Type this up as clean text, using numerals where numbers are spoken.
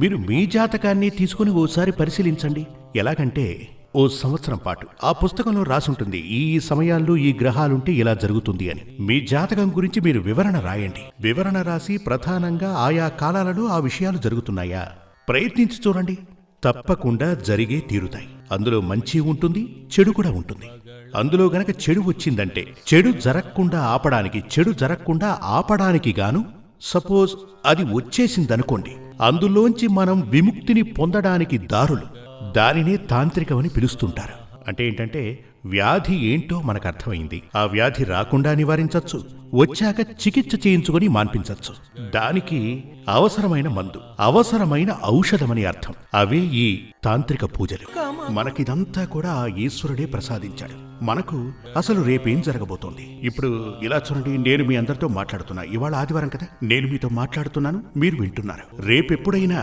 మీరు మీ జాతకాన్ని తీసుకుని ఓసారి పరిశీలించండి. ఎలాగంటే ఓ సంవత్సరం పాటు ఆ పుస్తకంలో రాసుంటుంది ఈ సమయాల్లో ఈ గ్రహాలుంటే ఇలా జరుగుతుంది అని. మీ జాతకం గురించి మీరు వివరణ రాయండి. వివరణ రాసి ప్రధానంగా ఆయా కాలాలలో ఆ విషయాలు జరుగుతున్నాయా ప్రయత్నించి చూడండి. తప్పకుండా జరిగే తీరుతాయి. అందులో మంచి ఉంటుంది, చెడు కూడా ఉంటుంది. అందులో గనక చెడు వచ్చిందంటే చెడు జరగకుండా ఆపడానికి గాను సపోజ్ అది వచ్చేసిందనుకోండి, అందులోంచి మనం విముక్తిని పొందడానికి దారులు, దానినే తాంత్రికమని పిలుస్తుంటారు. అంటే ఏంటంటే వ్యాధి ఏంటో మనకు అర్థమైంది, ఆ వ్యాధి రాకుండా నివారించవచ్చు, వచ్చాక చికిత్స చేయించుకొని మాన్పించవచ్చు. దానికి అవసరమైన మందు, అవసరమైన ఔషధమని అర్థం. అవే ఈ తాంత్రిక పూజలు. మనకిదంతా కూడా ఆ ఈశ్వరుడే ప్రసాదించాడు. మనకు అసలు రేపేం జరగబోతోంది. ఇప్పుడు ఇలా చూడండి, నేను మీ అందరితో మాట్లాడుతున్నా. ఇవాళ ఆదివారం కదా, నేను మీతో మాట్లాడుతున్నాను, మీరు వింటున్నారు. రేపెప్పుడైనా